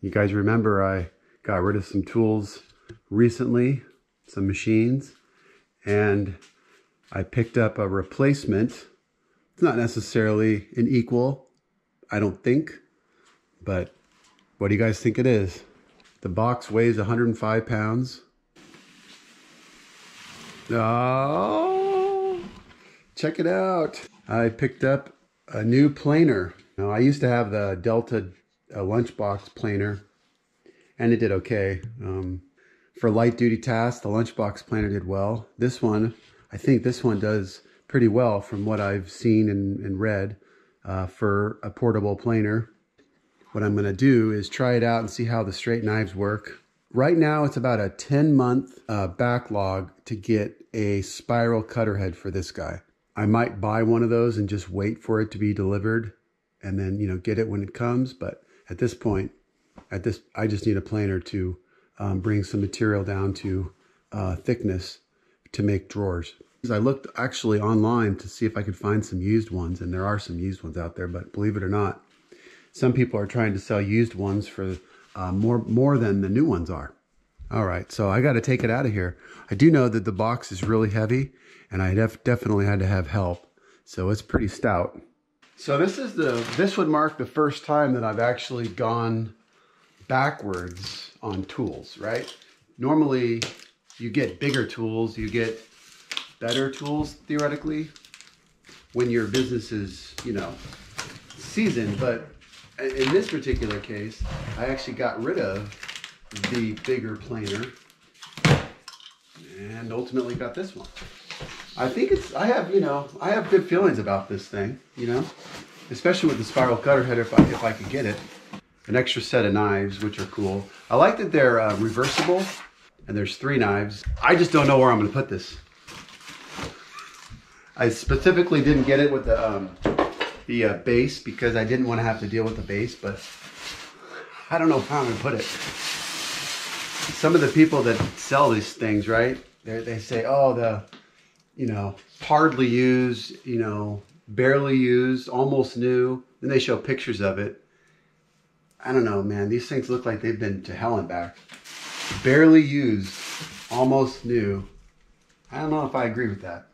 You guys remember I got rid of some tools recently, some machines, and I picked up a replacement. It's not necessarily an equal, I don't think, but what do you guys think it is? The box weighs 105 pounds. Oh, check it out. I picked up a new planer. Now, I used to have the Delta lunchbox planer, and it did okay. For light duty tasks, the lunchbox planer did well. This one, I think this one does pretty well from what I've seen and read for a portable planer. What I'm gonna do is try it out and see how the straight knives work. Right now, it's about a 10-month backlog to get a spiral cutter head for this guy. I might buy one of those and just wait for it to be delivered and then, you know, get it when it comes. But at this point, I just need a planer to bring some material down to thickness to make drawers. I looked actually online to see if I could find some used ones, and there are some used ones out there, but believe it or not, some people are trying to sell used ones for more than the new ones are. All right, so I got to take it out of here. I do know that the box is really heavy, and I definitely had to have help, so it's pretty stout. So this would mark the first time that I've actually gone backwards on tools, right? Normally, you get bigger tools, you get better tools, theoretically, when your business is, you know, seasoned. But in this particular case, I actually got rid of the bigger planer and ultimately got this one. I think I have good feelings about this thing, you know, especially with the spiral cutter head if I could get it. An extra set of knives, which are cool. I like that they're reversible, and there's 3 knives. I just don't know where I'm gonna put this. I specifically didn't get it with the base because I didn't want to have to deal with the base, but I don't know how I'm gonna put it. Some of the people that sell these things, right? They say, oh, you know, hardly used, you know, barely used, almost new. Then they show pictures of it. I don't know, man. These things look like they've been to hell and back. Barely used, almost new. I don't know if I agree with that.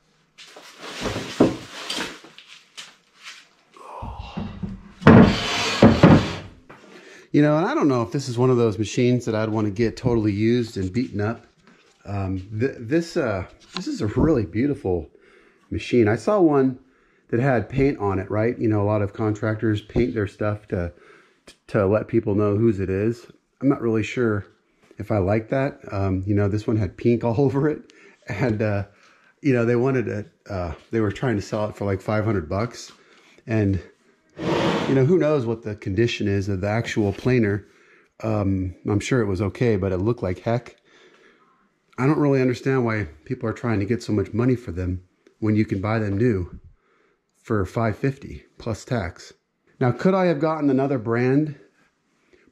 You know, and I don't know if this is one of those machines that I'd want to get totally used and beaten up. This is a really beautiful machine. I saw one that had paint on it, right? You know, a lot of contractors paint their stuff to let people know whose it is. I'm not really sure if I like that. You know, this one had pink all over it, and you know, they wanted it. They were trying to sell it for like $500, and you know, who knows what the condition is of the actual planer. I'm sure it was okay, but it looked like heck. I don't really understand why people are trying to get so much money for them when you can buy them new for $550 plus tax. Now, could I have gotten another brand?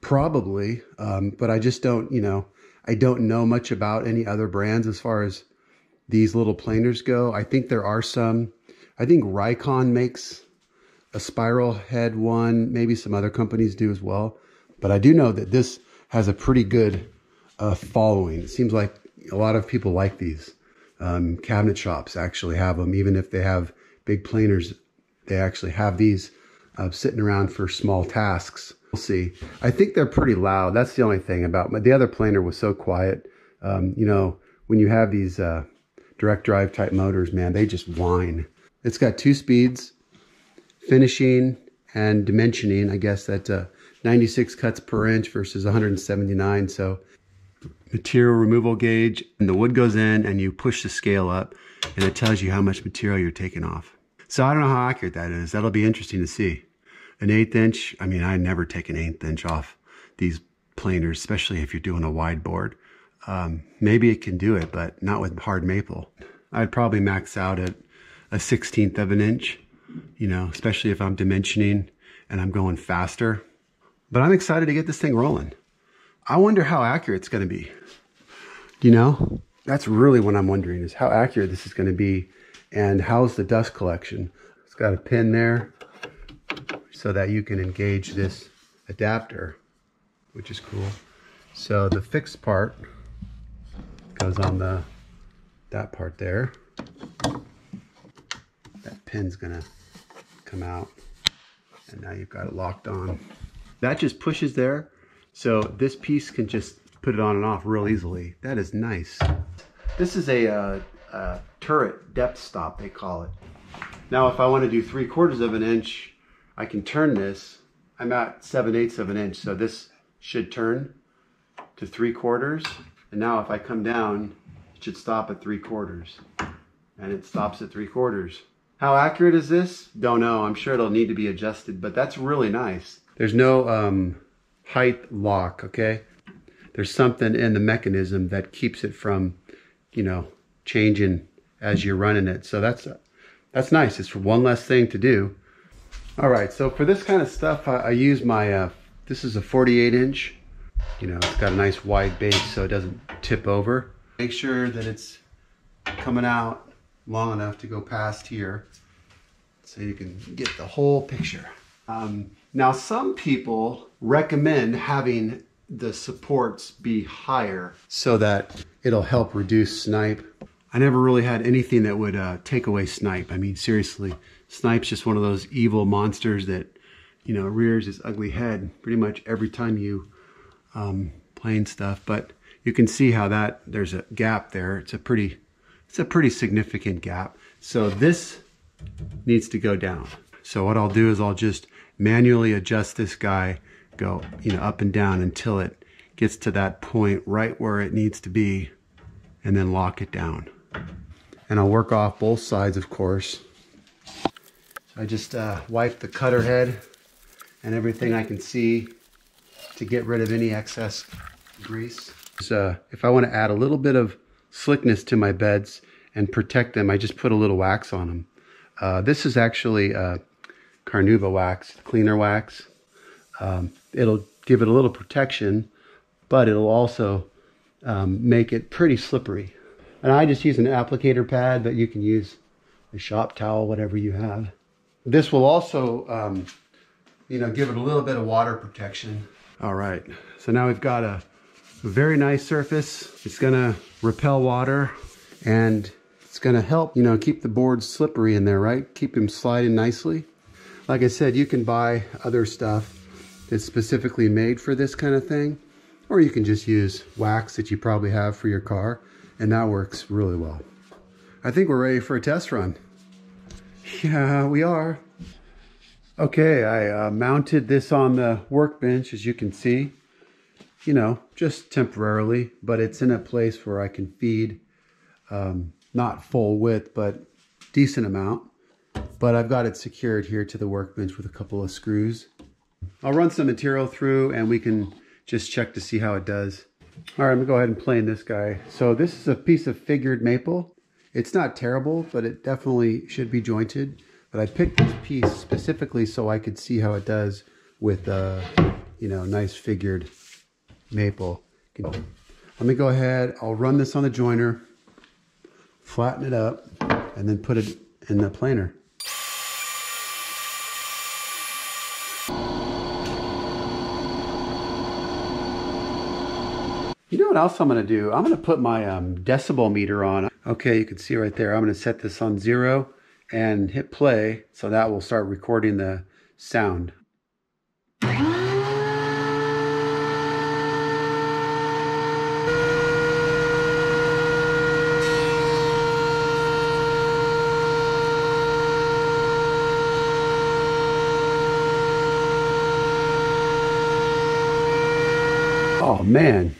Probably, but I just don't, you know, I don't know much about any other brands as far as these little planers go. I think there are some. I think Rikon makes a spiral head one. Maybe some other companies do as well. But I do know that this has a pretty good following. It seems like a lot of people like these. Cabinet shops actually have them. Even if they have big planers, they actually have these sitting around for small tasks. We'll see. I think they're pretty loud. That's the only thing about the other planer was so quiet. You know, when you have these direct drive type motors, man, they just whine. It's got 2 speeds, finishing and dimensioning. I guess that's 96 cuts per inch versus 179. So material removal gauge, and the wood goes in and you push the scale up and it tells you how much material you're taking off. So I don't know how accurate that is. That'll be interesting to see. An 1/8 inch, I mean, I never take an 1/8 inch off these planers, especially if you're doing a wide board. Maybe it can do it, but not with hard maple. I'd probably max out at a 1/16 of an inch, you know, especially if I'm dimensioning and I'm going faster. But I'm excited to get this thing rolling. I wonder how accurate it's going to be. You know, that's really what I'm wondering, is how accurate this is going to be, and how's the dust collection. It's got a pin there so that you can engage this adapter. which is cool. So the fixed part goes on that part there. That pin's gonna come out, and now you've got it locked on. That just pushes there, so this piece can just put it on and off real easily. That is nice. This is a turret depth stop, they call it. Now if I want to do 3/4 of an inch, I can turn this. I'm at 7/8 of an inch, so this should turn to 3/4. And now if I come down, it should stop at 3/4. And it stops at 3/4. How accurate is this? Don't know. I'm sure it'll need to be adjusted, but that's really nice. There's no height lock, okay? There's something in the mechanism that keeps it from, you know, changing as you're running it. So that's nice. It's one less thing to do. All right, so for this kind of stuff, I use my, this is a 48-inch. You know, it's got a nice wide base so it doesn't tip over. Make sure that it's coming out long enough to go past here so you can get the whole picture. Now, some people recommend having the supports be higher so that it'll help reduce snipe. I never really had anything that would take away snipe. I mean, seriously, snipe's just one of those evil monsters that, you know, rears its ugly head pretty much every time you plane stuff. But you can see how that there's a gap there. It's a pretty significant gap. So this needs to go down. So what I'll do is I'll just manually adjust this guy, go, you know, up and down until it gets to that point right where it needs to be, and then lock it down. And I'll work off both sides, of course. So I just wipe the cutter head and everything I can see to get rid of any excess grease. So if I want to add a little bit of slickness to my beds and protect them, I just put a little wax on them. This is actually Carnauba wax, cleaner wax. It'll give it a little protection, but it'll also make it pretty slippery. And I just use an applicator pad, but you can use a shop towel, whatever you have. This will also, you know, give it a little bit of water protection. All right, so now we've got a very nice surface. It's gonna repel water, and it's gonna help, you know, keep the boards slippery in there, right? Keep them sliding nicely. Like I said, you can buy other stuff that's specifically made for this kind of thing, or you can just use wax that you probably have for your car, and that works really well. I think we're ready for a test run. Yeah, we are. Okay, I mounted this on the workbench, as you can see, you know, just temporarily, but it's in a place where I can feed, not full width, but decent amount. But I've got it secured here to the workbench with a couple of screws. I'll run some material through and we can just check to see how it does. All right, I'm gonna go ahead and plane this guy. So this is a piece of figured maple. It's not terrible, but it definitely should be jointed. But I picked this piece specifically so I could see how it does with, you know, nice figured maple. Let me go ahead, I'll run this on the joiner, flatten it up, and then put it in the planer. You know what else I'm gonna do? I'm gonna put my decibel meter on. Okay, you can see right there, I'm gonna set this on 0 and hit play, so that will start recording the sound. Oh man,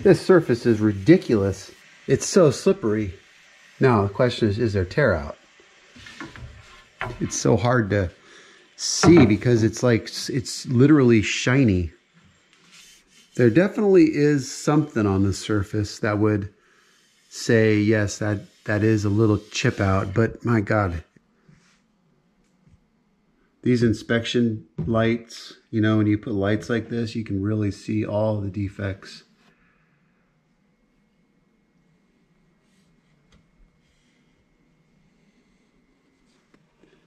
this surface is ridiculous. It's so slippery. Now the question is there tear out? It's so hard to see because it's like, it's literally shiny. There definitely is something on the surface that would say, yes, that is a little chip out, but my God. These inspection lights, you know, when you put lights like this, you can really see all the defects.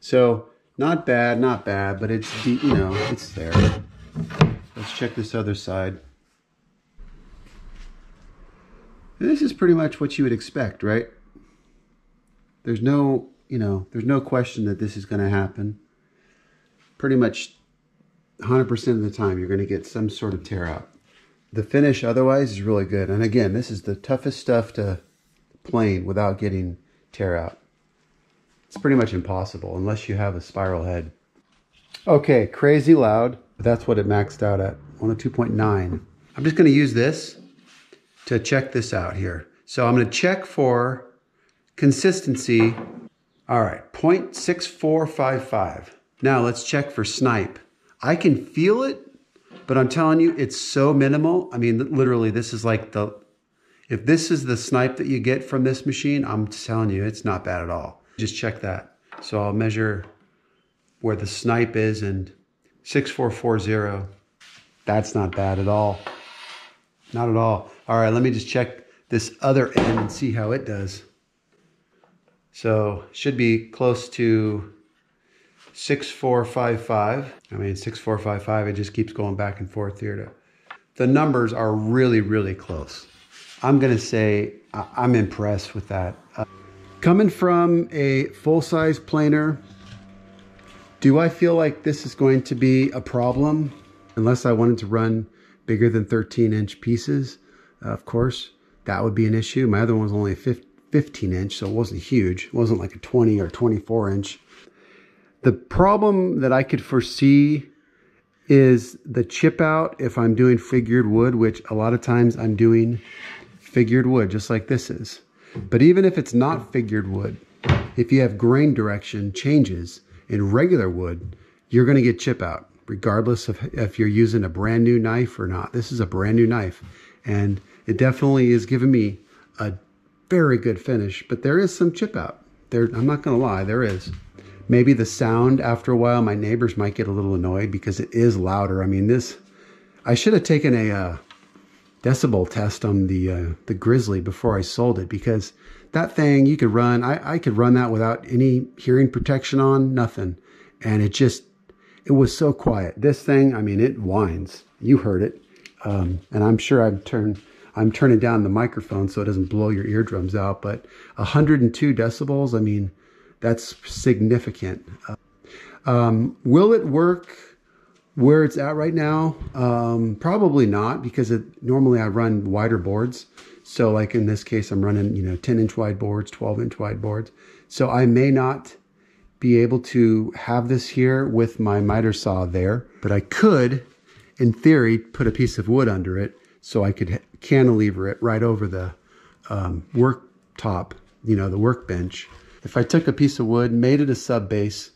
So not bad, but it's, you know, it's there. Let's check this other side. And this is pretty much what you would expect, right? There's no, there's no question that this is going to happen. Pretty much 100% of the time, you're going to get some sort of tear out. The finish otherwise is really good. And again, this is the toughest stuff to plane without getting tear out. It's pretty much impossible unless you have a spiral head. Okay, crazy loud. That's what it maxed out at, 102.9. I'm just going to use this to check this out here. So I'm going to check for consistency. All right, 0.6455. Now let's check for snipe. I can feel it, but I'm telling you, it's so minimal. I mean, literally, this is like if this is the snipe that you get from this machine, I'm telling you, it's not bad at all. Just check that. So I'll measure where the snipe is, and 6440. That's not bad at all. Not at all. All right, let me just check this other end and see how it does. So should be close to 6455. I mean, 6455, it just keeps going back and forth here. The numbers are really, really close. I'm going to say I'm impressed with that. Coming from a full-size planer, do I feel like this is going to be a problem? Unless I wanted to run bigger than 13-inch pieces, of course, that would be an issue. My other one was only a 15-inch, so it wasn't huge. It wasn't like a 20 or 24-inch. The problem that I could foresee is the chip out if I'm doing figured wood, which a lot of times I'm doing figured wood, just like this is. But even if it's not figured wood, if you have grain direction changes in regular wood, you're going to get chip out, regardless of if you're using a brand new knife or not. This is a brand new knife, and it definitely is giving me a very good finish, but there is some chip out. I'm not going to lie, there is. Maybe the sound after a while, my neighbors might get a little annoyed because it is louder. I mean, I should have taken a decibel test on the Grizzly before I sold it, because that thing you could run, I could run that without any hearing protection on, nothing. And it was so quiet. This thing, I mean, it whines. You heard it. And I'm sure I'm turning down the microphone so it doesn't blow your eardrums out, but 102 decibels, I mean, that's significant. Will it work where it's at right now? Probably not, because normally I run wider boards. So like in this case, I'm running, 10-inch wide boards, 12-inch wide boards. So I may not be able to have this here with my miter saw there, but I could, in theory, put a piece of wood under it so I could cantilever it right over the worktop, the workbench. If I took a piece of wood, made it a sub base,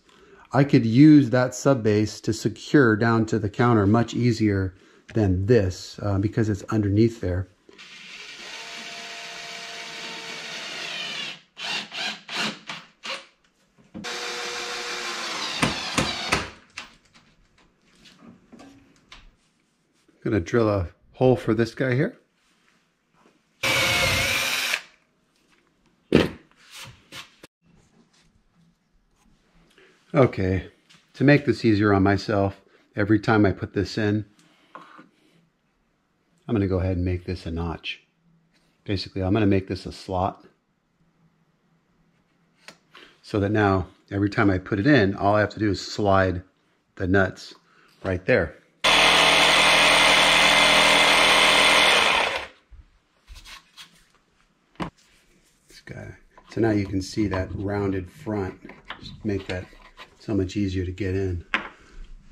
I could use that sub base to secure down to the counter much easier than this because it's underneath there. I'm going to drill a hole for this guy here. Okay, to make this easier on myself, every time I put this in, I'm going to go ahead and make this a notch. Basically, I'm going to make this a slot, so that now, every time I put it in, all I have to do is slide the nuts right there. This guy. So now you can see that rounded front. Just make that so much easier to get in.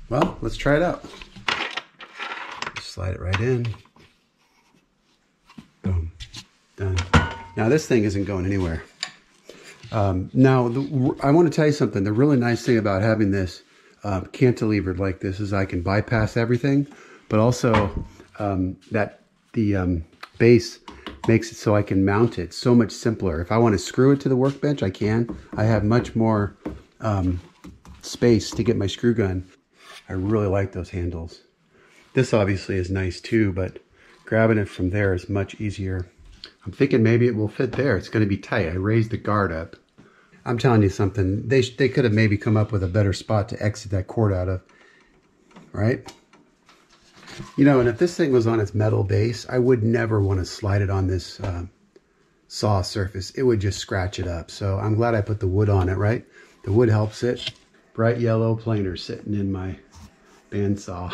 Well, let's try it out. Just slide it right in. Boom. Done. Now this thing isn't going anywhere. Now, I want to tell you something. The really nice thing about having this cantilevered like this is I can bypass everything, but also that the base makes it so I can mount it so much simpler. If I want to screw it to the workbench, I can. I have much more space to get my screw gun. I really like those handles. This obviously is nice too, but grabbing it from there is much easier. I'm thinking maybe it will fit there. It's going to be tight. I raised the guard up. I'm telling you something. They could have maybe come up with a better spot to exit that cord out of, right? You know, and if this thing was on its metal base, I would never want to slide it on this saw surface. It would just scratch it up. So I'm glad I put the wood on it, right? The wood helps it. Bright yellow planer sitting in my bandsaw.